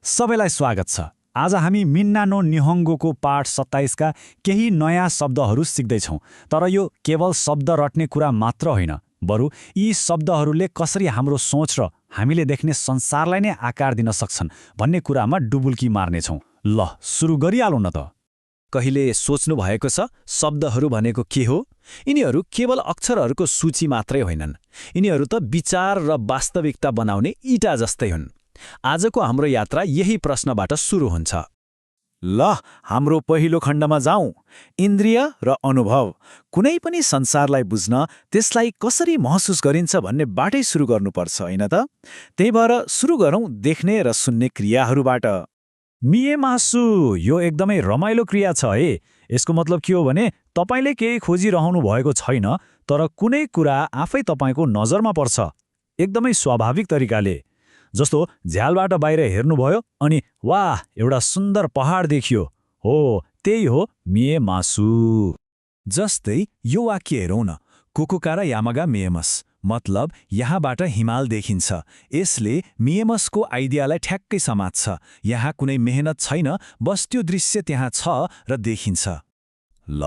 सबैलाई स्वागत छ। आज हामी मिन्ना नो निहोङ्गोको पाठ 27 का केही नयाँ शब्दहरू सिक्दैछौँ। तर यो केवल शब्द रट्ने कुरा मात्र होइन, बरु यी शब्दहरूले कसरी हाम्रो सोच र हामीले देख्ने संसारलाई नै आकार दिन सक्छन् भन्ने कुरामा डुबुल्की मार्नेछौँ। ल, सुरु गरिहालौँ न त। कहिले सोच्नु भएको छ शब्दहरू भनेको के हो? यिनीहरू केवल अक्षरहरूको सूची मात्रै होइनन्। यिनीहरू त विचार र वास्तविकता बनाउने इँटा जस्तै हुन्। आजको हाम्रो यात्रा यही प्रश्नबाट सुरु हुन्छ। ल, हाम्रो पहिलो खण्डमा जाउँ। इन्द्रिय र अनुभव। कुनै पनि संसारलाई बुझ्न, त्यसलाई कसरी महसुस गरिन्छ भन्ने बाटै सुरु गर्नुपर्छ, होइन त? त्यही भएर सुरु गरौँ देख्ने र सुन्ने क्रियाहरूबाट। मिएमासु, यो एकदमै रमाइलो क्रिया छ है। यसको मतलब के हो भने तपाईले केही खोजिरहनु भएको छैन, तर कुनै कुरा आफै तपाईको नजरमा पर्छ, एकदमै स्वाभाविक तरिकाले। जस्तो झ्यालबाट बाहिर हेर्नुभयो अनि वाह, एउटा सुन्दर पहाड देखियो। हो, त्यही हो मिएमासु। जस्तै यो वाक्य हेरौँ न, कुकुकारा यामागा मिएमस, मतलब यहाँबाट हिमाल देखिन्छ। यसले मिएमसको आइडियालाई ठ्याक्कै समात्छ। यहाँ कुनै मेहनत छैन, बस त्यो दृश्य त्यहाँ छ र देखिन्छ। ल,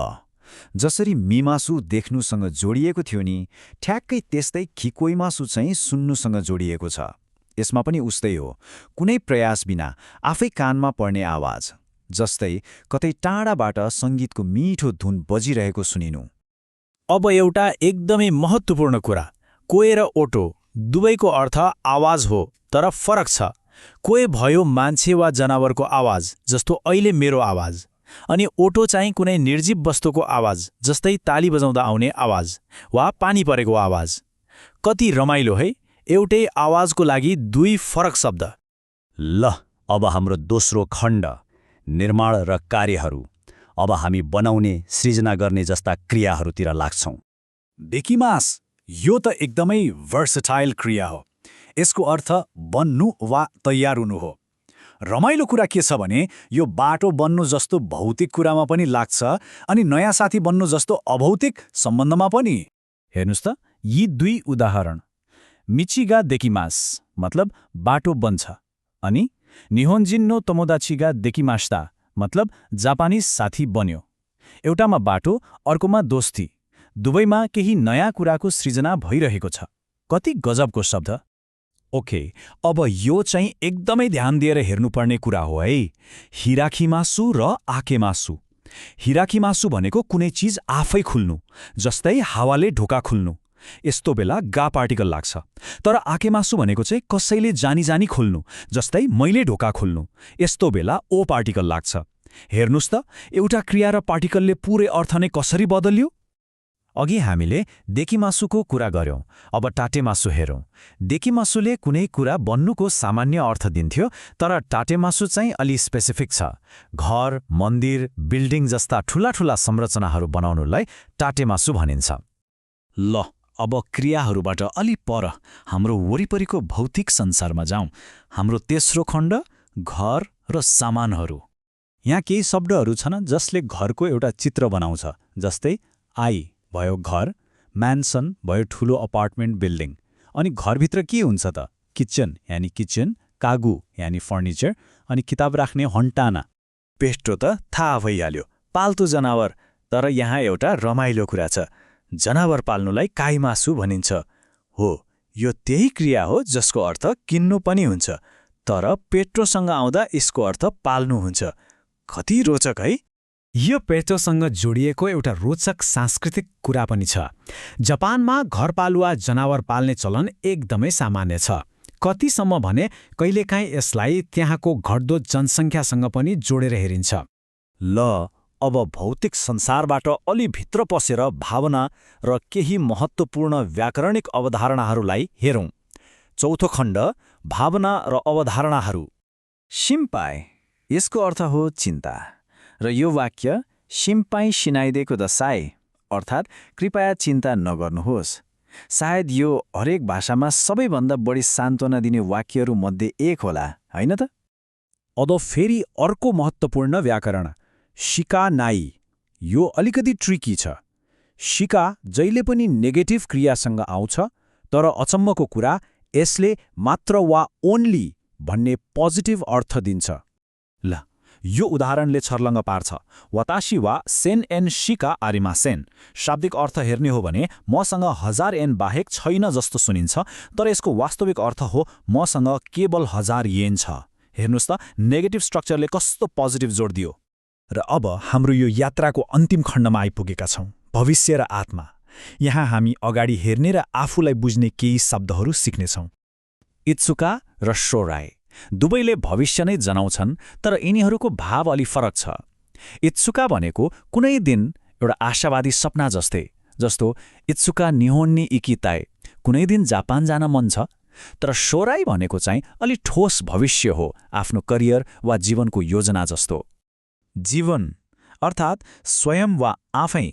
जसरी मिमासु देख्नुसँग जोडिएको थियो नि, ठ्याक्कै त्यस्तै खिकोइमासु चाहिँ सुन्नुसँग जोडिएको छ। यसमा पनि उस्तै हो, कुनै प्रयास बिना आफै कानमा पर्ने आवाज। जस्तै कतै टाढाबाट सङ्गीतको मिठो धुन बजिरहेको सुनिनु। अब एउटा एकदमै महत्त्वपूर्ण कुरा, कोए र ओटो दुवैको अर्थ आवाज हो, तर फरक छ। कोए भयो मान्छे वा जनावरको आवाज, जस्तो अहिले मेरो आवाज, अनि ओटो चाहिँ कुनै निर्जीव वस्तुको आवाज, जस्तै ताली बजाउँदा आउने आवाज वा पानी परेको आवाज। कति रमाइलो है, एउटै आवाजको लागि दुई फरक शब्द। ल, अब हाम्रो दोस्रो खण्ड, निर्माण र कार्यहरू। अब हामी बनाउने, सृजना गर्ने जस्ता क्रियाहरूतिर लाग्छौँ। डेकिमास, यो त एकदमै भर्सटाइल क्रिया हो। यसको अर्थ बन्नु वा तयार हुनु हो। रमाइलो कुरा के छ भने यो बाटो बन्नु जस्तो भौतिक कुरामा पनि लाग्छ अनि नयाँ साथी बन्नु जस्तो अभौतिक सम्बन्धमा पनि। हेर्नुस् त, यी दुई उदाहरण। मिचिगा देकिमास मतलब बाटो बन्छ, अनि निहोन्जिन नो तोमोदाचीगा देकिमास्ता मतलब जापानिज साथी बन्यो। एउटामा बाटो, अर्कोमा दोस्ती। दुवैमा केही नयाँ कुराको सृजना भइरहेको छ। कति गजबको शब्द। ओके, अब यो चाहिँ एकदमै ध्यान दिएर हेर्नुपर्ने कुरा हो है। हिराखिमासु र आकेमासु। हिराखिमासु भनेको कुनै चिज आफै खुल्नु, जस्तै हावाले ढोका खुल्नु। यस्तो बेला गा पार्टिकल लाग्छ। तर आकेमासु भनेको चाहिँ कसैले जानी जानी खोल्नु, जस्तै मैले ढोका खोल्नु। यस्तो बेला ओ पार्टिकल लाग्छ। हेर्नुस् त, एउटा क्रिया र पार्टिकलले पूरै अर्थ नै कसरी बदल्यो। अघि हामीले देकिमासुको कुरा गर्यौं, अब टाटेमासु हेरौं। देकिमासुले कुनै कुरा बन्नुको सामान्य अर्थ दिन्थ्यो, तर टाटेमासु चाहिँ अलि स्पेसिफिक छ। घर, मन्दिर, बिल्डिङ जस्ता ठूला संरचनाहरू बनाउनुलाई टाटेमासु भनिन्छ। ल, अब क्रियाहरूबाट अलि पर हाम्रो वरिपरिको भौतिक संसारमा जाउँ। हाम्रो तेस्रो खण्ड, घर र सामानहरू। यहाँ केही शब्दहरू छन् जसले घरको एउटा चित्र बनाउँछ। जस्तै आई भयो घर, म्यान्सन भयो ठुलो अपार्टमेन्ट बिल्डिङ। अनि घरभित्र के हुन्छ त? किचन यानि किचन, कागु यानि फर्निचर, अनि किताब राख्ने हन्टाना। पेस्टो त थाहा भइहाल्यो, पाल्तु जनावर। तर यहाँ एउटा रमाइलो कुरा छ, जनावर पाल्नुलाई काइमासु भनिन्छ। हो, यो त्यही क्रिया हो जसको अर्थ किन्नु पनि हुन्छ, तर पेट्रोसँग आउँदा यसको अर्थ पाल्नु हुन्छ। कति रोचक है। यो पेट्रोसँग जोडिएको एउटा रोचक सांस्कृतिक कुरा पनि छ। जापानमा घरपालुवा जनावर पाल्ने चलन एकदमै सामान्य छ। कतिसम्म भने कहिलेकाहीँ यसलाई त्यहाँको घट्दो जनसङ्ख्यासँग पनि जोडेर हेरिन्छ। ल, अब भौतिक संसारबाट अलि भित्र पसेर भावना र केही महत्त्वपूर्ण व्याकरणिक अवधारणाहरूलाई हेरौँ। चौथो खण्ड, भावना र अवधारणाहरू। शिम्पाई, यसको अर्थ हो चिन्ता। र यो वाक्य शिम्पाई सिनाइदेको दसाई, अर्थात् कृपया चिन्ता नगर्नुहोस्। सायद यो हरेक भाषामा सबैभन्दा बढी सान्त्वना दिने वाक्यहरूमध्ये एक होला, होइन त? अब फेरि अर्को महत्त्वपूर्ण व्याकरण, शिका नाई। यो अलिकति ट्रिकी छ। शिका जहिले पनि नेगेटिभ क्रियासँग आउँछ, तर अचम्मको कुरा यसले मात्र वा ओन्ली भन्ने पोजिटिभ अर्थ दिन्छ। ल यो उदाहरणले छर्लङ्ग पार्छ। वताशी वा सेन एन शिका आरिमासेन शाब्दिक अर्थ हेर्ने हो भने मसँग 1000 येन बाहेक छैन जस्तो सुनिन्छ, तर यसको वास्तविक अर्थ हो मसँग केवल 1000 येन छ। हेर्नुहोस् त नेगेटिभ स्ट्रक्चरले कस्तो पोजिटिभ जोड दियो। र अब हाम्रो यो यात्राको अन्तिम खण्डमा आइपुगेका छौँ, भविष्य र आत्मा। यहाँ हामी अगाडि हेर्ने र आफूलाई बुझ्ने केही शब्दहरू सिक्नेछौँ। इत्सुका र शोराय दुवैले भविष्य नै जनाउँछन्, तर यिनीहरूको भाव अलि फरक छ। इत्सुका भनेको कुनै दिन एउटा आशावादी सपना जस्तो इत्सुका निहोन्नी इकिताई, कुनै दिन जापान जान मन छ। तर शोराई भनेको चाहिँ अलि ठोस भविष्य हो, आफ्नो करियर वा जीवनको योजना जस्तो। जीवन अर्थात् स्वयं वा आफै,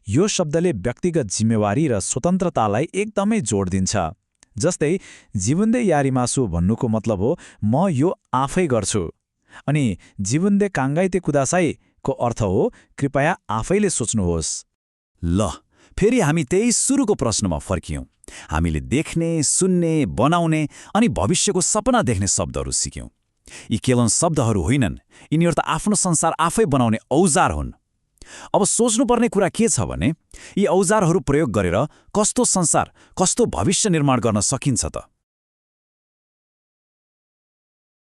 यो शब्दले व्यक्तिगत जिम्मेवारी र स्वतन्त्रतालाई एकदमै जोड दिन्छ। जस्तै जीवनदे यारिमासु भन्नुको मतलब हो म यो आफै गर्छु, अनि जीवनदे काङ्गाइते कुदासाईको अर्थ हो कृपया आफैले सोच्नुहोस्। ल फेरि हामी त्यही सुरुको प्रश्नमा फर्कियौँ। हामीले देख्ने, सुन्ने, बनाउने अनि भविष्यको सपना देख्ने शब्दहरू सिक्यौँ। यी केवल शब्दहरू होइनन्, यिनीहरू त आफ्नो संसार आफै बनाउने औजार हुन्। अब सोच्नुपर्ने कुरा के छ भने यी औजारहरू प्रयोग गरेर कस्तो संसार, कस्तो भविष्य निर्माण गर्न सकिन्छ त?